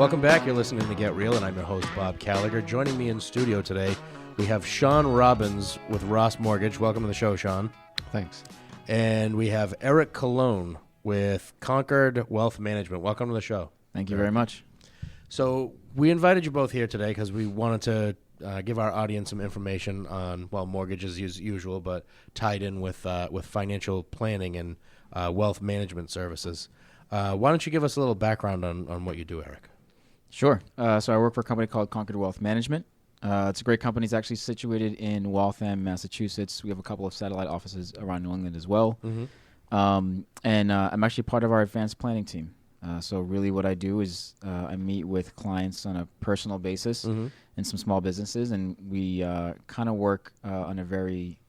Welcome back. You're listening to Get Real, and I'm your host, Bob Gallagher. Joining me in studio today, we have Sean Robbins with Ross Mortgage. Welcome to the show, Sean. Thanks. And we have Erick Colon with Concord Wealth Management. Welcome to the show. Thank you very much. So we invited you both here today because we wanted to give our audience some information on, well, mortgages as usual, but tied in with financial planning and wealth management services. Why don't you give us a little background on what you do, Erick? Sure. So I work for a company called Concord Wealth Management. It's a great company. It's actually situated in Waltham, Massachusetts. We have a couple of satellite offices around New England as well. Mm-hmm. And I'm actually part of our advanced planning team. So really what I do is I meet with clients on a personal basis mm-hmm. and some small businesses, and we kind of work on a very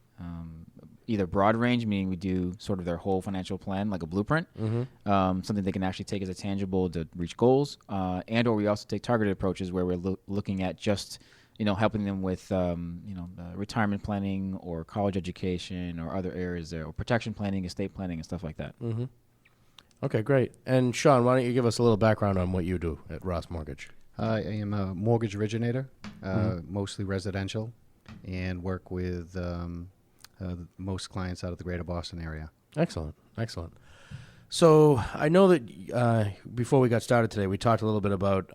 either broad range, meaning we do sort of their whole financial plan, like a blueprint, mm-hmm. Something they can actually take as a tangible to reach goals, and or we also take targeted approaches where we're looking at just, helping them with, retirement planning or college education or other areas there, or protection planning, estate planning, and stuff like that. Mm-hmm. Okay, great. And Sean, why don't you give us a little background on what you do at Ross Mortgage? I am a mortgage originator, mostly residential, and work with most clients out of the greater Boston area. Excellent. So I know that before we got started today, we talked a little bit about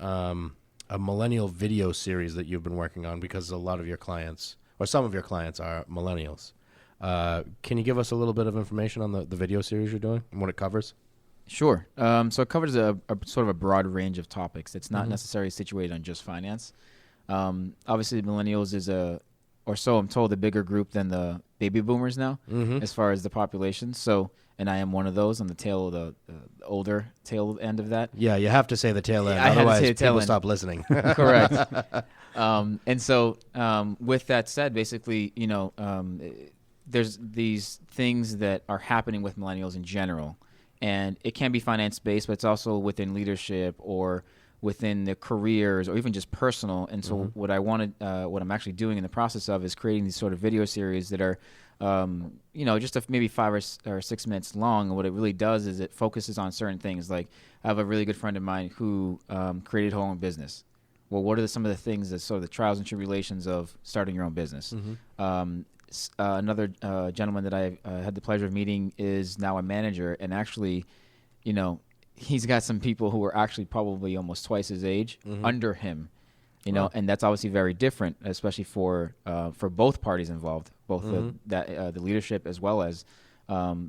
a millennial video series that you've been working on because a lot of your clients, or some of your clients, are millennials. Can you give us a little bit of information on the video series you're doing and what it covers? Sure. So it covers a sort of a broad range of topics. It's not mm-hmm. necessarily situated on just finance. Obviously, millennials is or so I'm told, a bigger group than the baby boomers now, mm-hmm. as far as the population. So, and I am one of those on the tail of the older tail end of that. Yeah, you have to say the tail end. I otherwise had to say people stop listening. Correct. And so with that said, basically, there's these things that are happening with millennials in general. And it can be finance-based, but it's also within leadership or within their careers or even just personal. And so mm-hmm. what I'm actually doing in the process of is creating these sort of video series that are, just maybe 5 or 6 minutes long. And what it really does is it focuses on certain things. Like I have a really good friend of mine who created her own business. Well, what are some of the things that sort of the trials and tribulations of starting your own business? Mm-hmm. Another gentleman that I had the pleasure of meeting is now a manager, and actually, he's got some people who are actually probably almost twice his age mm-hmm. under him, wow. And that's obviously very different, especially for both parties involved, both mm-hmm. the leadership as well as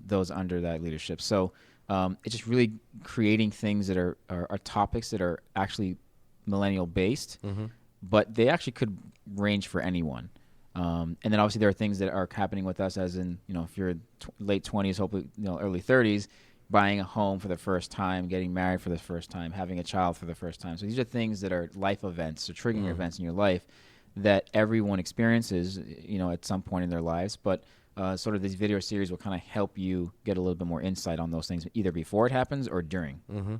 those under that leadership. So it's just really creating things that are topics that are actually millennial based, mm-hmm. but they actually could range for anyone. And then obviously there are things that are happening with us, as in, if you're late 20s, hopefully, early 30s, buying a home for the first time, getting married for the first time, having a child for the first time. So these are things that are life events or triggering mm-hmm. events in your life that everyone experiences, at some point in their lives. But sort of these video series will kind of help you get a little bit more insight on those things, either before it happens or during. Mm-hmm.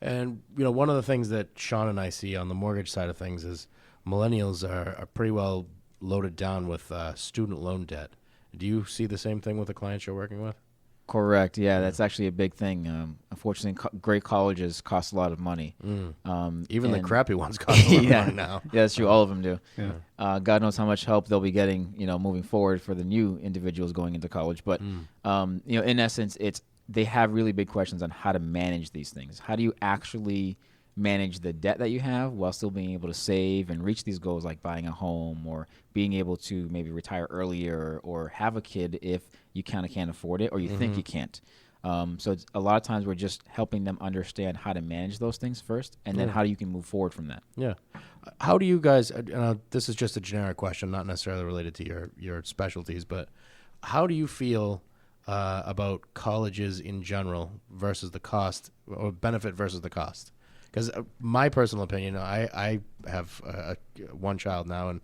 And, one of the things that Sean and I see on the mortgage side of things is millennials are pretty well loaded down with student loan debt. Do you see the same thing with the clients you're working with? Correct. Yeah, that's actually a big thing. Unfortunately, great colleges cost a lot of money. Even the crappy ones cost a lot of money now. Yeah, that's true. All of them do. Yeah. God knows how much help they'll be getting, moving forward for the new individuals going into college. But, in essence, they have really big questions on how to manage these things. How do you actually manage the debt that you have while still being able to save and reach these goals, like buying a home or being able to maybe retire earlier or have a kid if you kind of can't afford it or you mm-hmm. think you can't. So it's, a lot of times we're just helping them understand how to manage those things first, and then how you can move forward from that. Yeah. How do you guys, this is just a generic question, not necessarily related to your specialties, but how do you feel about colleges in general versus the cost, or benefit versus the cost? Because my personal opinion, I have one child now, and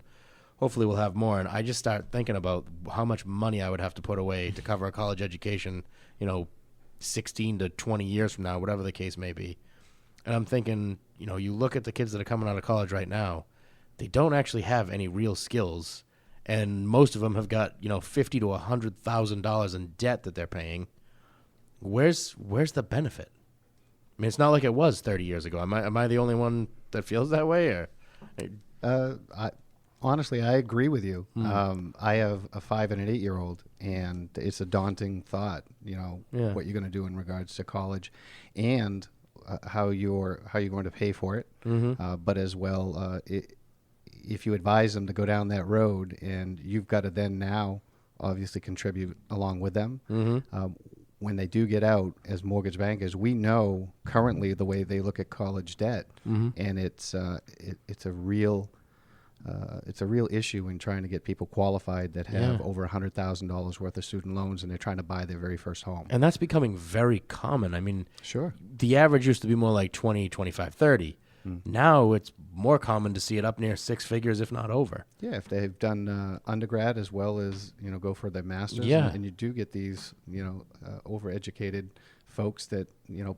hopefully we'll have more. And I just start thinking about how much money I would have to put away to cover a college education, 16 to 20 years from now, whatever the case may be. And I'm thinking, you look at the kids that are coming out of college right now, they don't actually have any real skills. And most of them have got, $50,000 to $100,000 in debt that they're paying. Where's the benefit? mean, it's not like it was 30 years ago. Am I the only one that feels that way? Or Honestly, I agree with you. I have a 5 and an 8-year-old, and it's a daunting thought, what you're going to do in regards to college and how you're going to pay for it. But as well, if you advise them to go down that road, and you've got to then now obviously contribute along with them. When they do get out as mortgage bankers, we know currently the way they look at college debt, and it's a real issue in trying to get people qualified that have over $100,000 worth of student loans, and they're trying to buy their very first home. And that's becoming very common. I mean, sure, the average used to be more like 20, 25, 30. Now it's more common to see it up near 6 figures, if not over. Yeah, if they've done undergrad as well as go for their masters, and you do get these overeducated folks that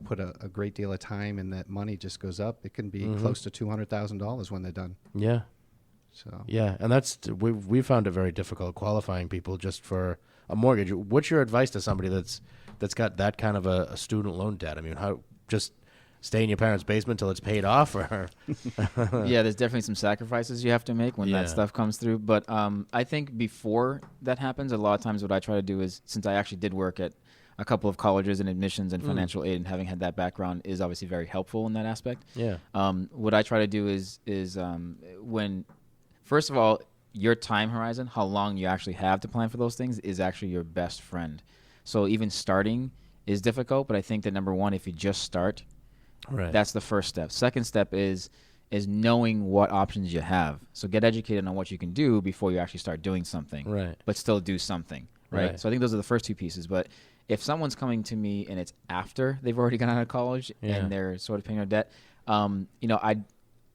put a great deal of time, and that money just goes up. It can be close to $200,000 when they're done. Yeah. So yeah, and we found it very difficult qualifying people just for a mortgage. What's your advice to somebody that's got that kind of a student loan debt? I mean, how just stay in your parents' basement till it's paid off, or yeah, there's definitely some sacrifices you have to make when that stuff comes through. But I think before that happens, a lot of times what I try to do is, since I actually did work at a couple of colleges and admissions and financial aid, and having had that background is obviously very helpful in that aspect. Yeah. What I try to do is when, first of all, your time horizon, how long you actually have to plan for those things, is actually your best friend. So even starting is difficult, but I think that number one, if you just start, that's the first step. Second step is knowing what options you have. So get educated on what you can do before you actually start doing something. Right. But still do something. Right. So I think those are the first two pieces. But if someone's coming to me and it's after they've already gone out of college and they're sort of paying their debt,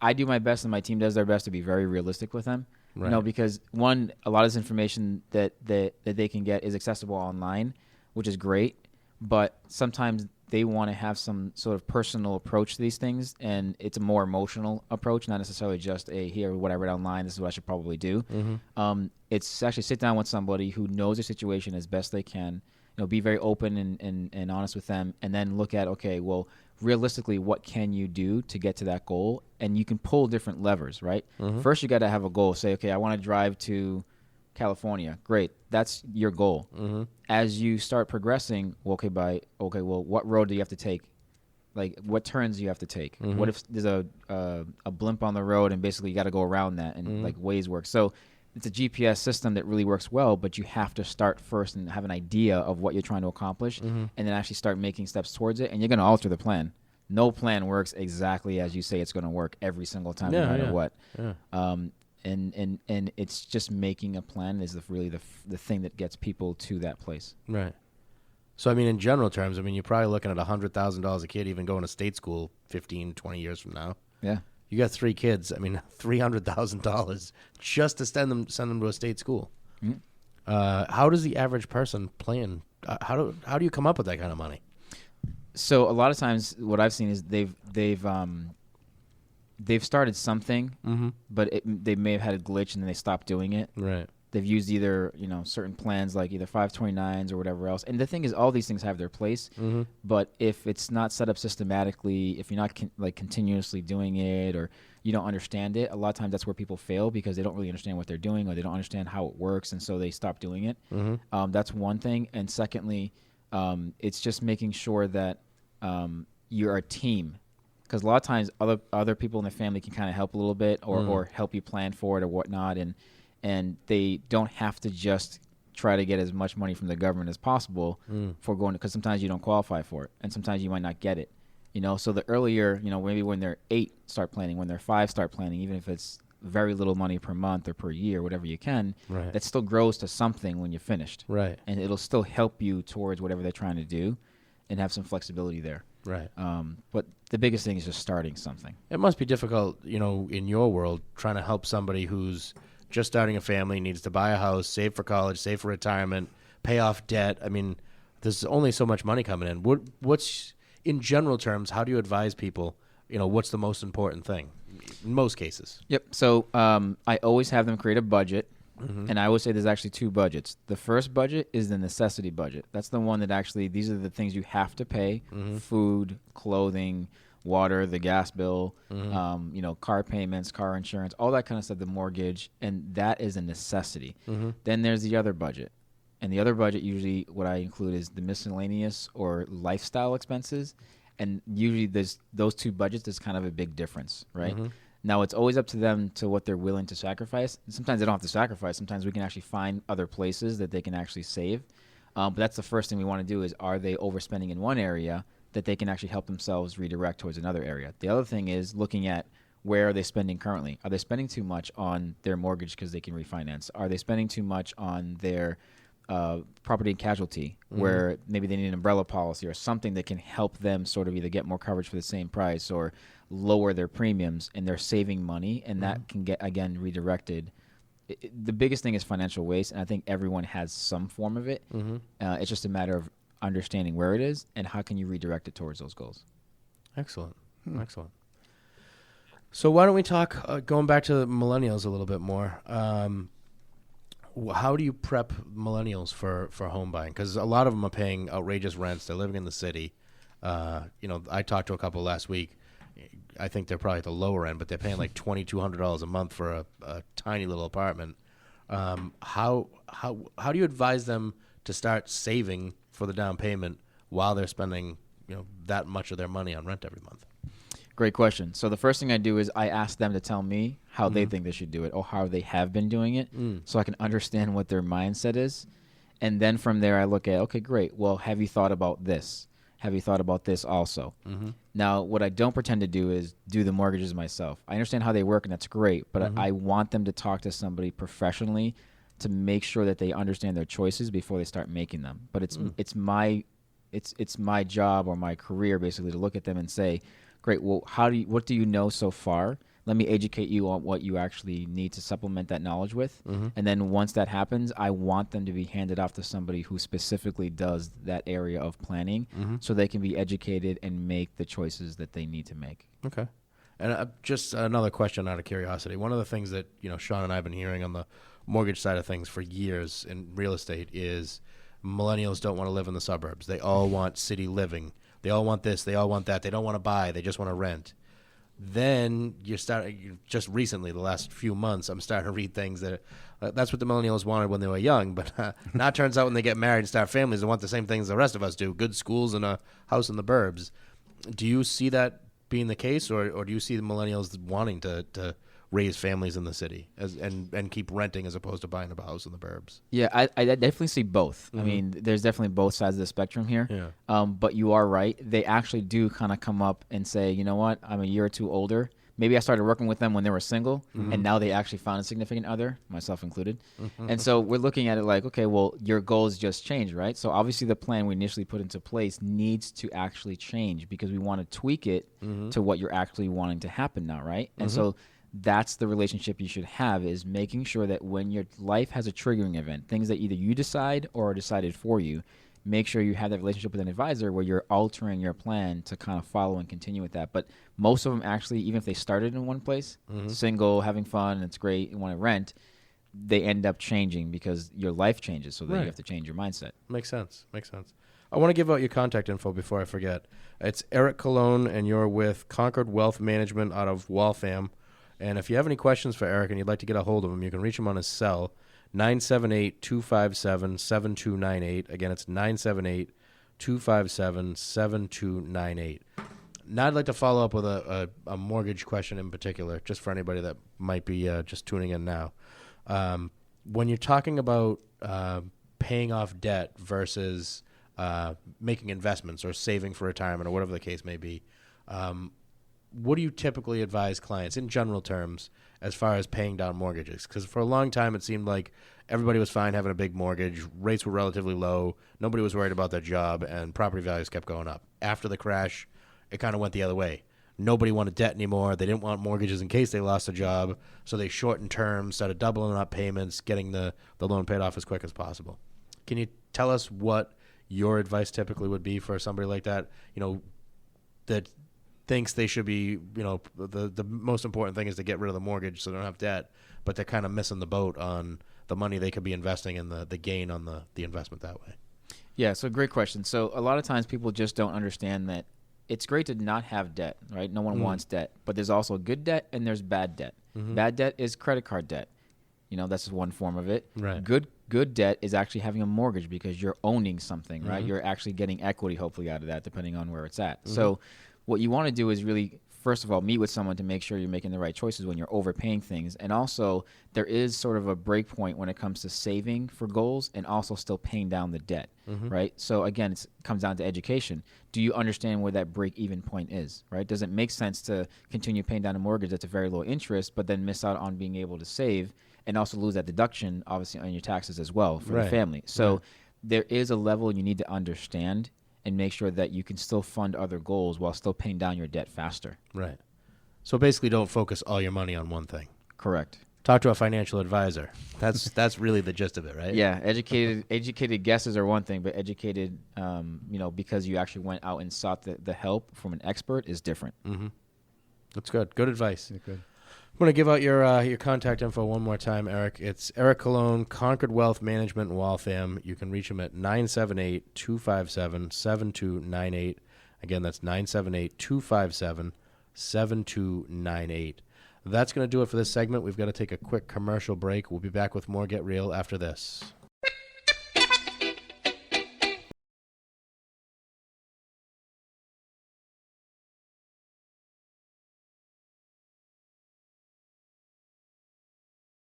I do my best, and my team does their best to be very realistic with them. Right. Because one, a lot of this information that they can get is accessible online, which is great. But sometimes they want to have some sort of personal approach to these things, and it's a more emotional approach, not necessarily just here, what I read online, this is what I should probably do. It's actually sit down with somebody who knows their situation as best they can, be very open and honest with them, and then look at, okay, well, realistically, what can you do to get to that goal? And you can pull different levers, right? First, you got to have a goal. Say, okay, I want to drive to California. Great. That's your goal. As you start progressing, well, what road do you have to take? Like, what turns do you have to take? What if there's a blimp on the road and basically you got to go around that, and like Waze works? So it's a GPS system that really works well, but you have to start first and have an idea of what you're trying to accomplish, and then actually start making steps towards it, and you're going to alter the plan. No plan works exactly as you say it's going to work every single time, no matter what. And it's just making a plan is really the thing that gets people to that place. Right. So, I mean, in general terms, I mean, you're probably looking at $100,000 a kid even going to state school 15, 20 years from now. Yeah. You got 3 kids. I mean, $300,000 just to send them to a state school. How does the average person plan? How do you come up with that kind of money? So a lot of times, what I've seen is they've started something, but they may have had a glitch and then they stopped doing it. Right. They've used either certain plans like either 529s or whatever else. And the thing is, all these things have their place, but if it's not set up systematically, if you're not continuously doing it, or you don't understand it, a lot of times that's where people fail, because they don't really understand what they're doing, or they don't understand how it works, and so they stop doing it. That's one thing. And secondly, it's just making sure that you're a team. Because a lot of times other people in the family can kind of help a little bit, or help you plan for it or whatnot, and they don't have to just try to get as much money from the government as possible for going, because sometimes you don't qualify for it, and sometimes you might not get it. So the earlier, maybe when they're 8, start planning. When they're 5, start planning. Even if it's very little money per month or per year, whatever you can, that still grows to something when you're finished. Right. And it'll still help you towards whatever they're trying to do, and have some flexibility there. Right. But the biggest thing is just starting something. It must be difficult, in your world, trying to help somebody who's just starting a family, needs to buy a house, save for college, save for retirement, pay off debt. I mean, there's only so much money coming in. What's in general terms, how do you advise people, what's the most important thing in most cases? Yep. So I always have them create a budget And I would say there's actually two budgets. The first budget is the necessity budget. That's the one that actually, these are the things you have to pay: food, clothing, water, the gas bill, car payments, car insurance, all that kind of stuff, the mortgage, and that is a necessity. Then there's the other budget. And the other budget, usually what I include is the miscellaneous or lifestyle expenses. And usually those two budgets, there's kind of a big difference, right? Now, it's always up to them to what they're willing to sacrifice. And sometimes they don't have to sacrifice. Sometimes we can actually find other places that they can actually save. But that's the first thing we want to do is, are they overspending in one area that they can actually help themselves redirect towards another area? The other thing is looking at, where are they spending currently? Are they spending too much on their mortgage because they can refinance? Are they spending too much on their property and casualty, where maybe they need an umbrella policy or something that can help them sort of either get more coverage for the same price or lower their premiums, and they're saving money, and that can get, again, redirected. The biggest thing is financial waste, and I think everyone has some form of it. It's just a matter of understanding where it is and how can you redirect it towards those goals. Excellent. Excellent. So why don't we talk, going back to the millennials a little bit more, how do you prep millennials for home buying? Because a lot of them are paying outrageous rents. They're living in the city. I talked to a couple last week. I think they're probably at the lower end, but they're paying like $2,200 a month for a tiny little apartment. How do you advise them to start saving for the down payment while they're spending that much of their money on rent every month? Great question. So the first thing I do is I ask them to tell me how they think they should do it, or how they have been doing it, so I can understand what their mindset is. And then from there, I look at, okay, great. Well, have you thought about this? Have you thought about this also? Now, what I don't pretend to do is do the mortgages myself. I understand how they work, and that's great, but I want them to talk to somebody professionally to make sure that they understand their choices before they start making them. But it's my job or my career basically to look at them and say, great, well, what do you know so far? Let me educate you on what you actually need to supplement that knowledge with. And then once that happens, I want them to be handed off to somebody who specifically does that area of planning, so they can be educated and make the choices that they need to make. Okay. And just another question out of curiosity. One of the things that Sean and I have been hearing on the mortgage side of things for years in real estate is millennials don't want to live in the suburbs. They all want city living. They all want this. They all want that. They don't want to buy. They just want to rent. Then just recently, the last few months, I'm starting to read things that that's what the millennials wanted when they were young. But now it turns out when they get married and start families, they want the same things the rest of us do: good schools and a house in the burbs. Do you see that being the case, or do you see the millennials wanting to raise families in the city and keep renting as opposed to buying a house in the burbs? Yeah, I definitely see both. I mean, there's definitely both sides of the spectrum here. Yeah. But you are right. They actually do kind of come up and say, you know what, I'm a year or two older. Maybe I started working with them when they were single, and now they actually found a significant other, myself included. And so we're looking at it like, okay, well, your goals just changed, right? So obviously the plan we initially put into place needs to actually change because we want to tweak it to what you're actually wanting to happen now, right? And so that's the relationship you should have, is making sure that when your life has a triggering event, things that either you decide or are decided for you, make sure you have that relationship with an advisor where you're altering your plan to kind of follow and continue with that. But most of them actually, even if they started in one place, single, having fun, it's great, and want to rent, they end up changing because your life changes, so then you have to change your mindset. Makes sense. I want to give out your contact info before I forget. It's Erick Colon, and you're with Concord Wealth Management out of Waltham. And if you have any questions for Eric and you'd like to get a hold of him, you can reach him on his cell, 978-257-7298. Again, it's 978-257-7298. Now I'd like to follow up with a mortgage question in particular, just for anybody that might be just tuning in now. When you're talking about paying off debt versus making investments or saving for retirement or whatever the case may be, what do you typically advise clients in general terms as far as paying down mortgages? Because for a long time it seemed like everybody was fine having a big mortgage, rates were relatively low, nobody was worried about their job, and property values kept going up. After the crash, it kind of went the other way. Nobody wanted debt anymore. They didn't want mortgages in case they lost a job, so they shortened terms, started doubling up payments, getting the loan paid off as quick as possible. Can you tell us what your advice typically would be for somebody like that, that thinks they should be, the most important thing is to get rid of the mortgage so they don't have debt, but they're kind of missing the boat on the money they could be investing and the gain on the investment that way? Yeah, so great question. So a lot of times people just don't understand that it's great to not have debt, right? No one wants debt, but there's also good debt and there's bad debt. Bad debt is credit card debt. That's just one form of it. Right. Good debt is actually having a mortgage because you're owning something, right? You're actually getting equity hopefully out of that depending on where it's at. So what you want to do is really, first of all, meet with someone to make sure you're making the right choices when you're overpaying things. And also, there is sort of a break point when it comes to saving for goals and also still paying down the debt, right? So again, it comes down to education. Do you understand where that break-even point is, right? Does it make sense to continue paying down a mortgage that's a very low interest, but then miss out on being able to save and also lose that deduction, obviously, on your taxes as well for the family? So there is a level you need to understand and make sure that you can still fund other goals while still paying down your debt faster. Right. So basically, don't focus all your money on one thing. Correct. Talk to a financial advisor. That's really the gist of it, right? Yeah, educated guesses are one thing, but educated, because you actually went out and sought the help from an expert is different. That's good. Good advice. Yeah, good. I'm going to give out your contact info one more time, Eric. It's Erick Colon, Concord Wealth Management in Waltham. You can reach him at 978-257-7298. Again, that's 978-257-7298. That's going to do it for this segment. We've got to take a quick commercial break. We'll be back with more Get Real after this.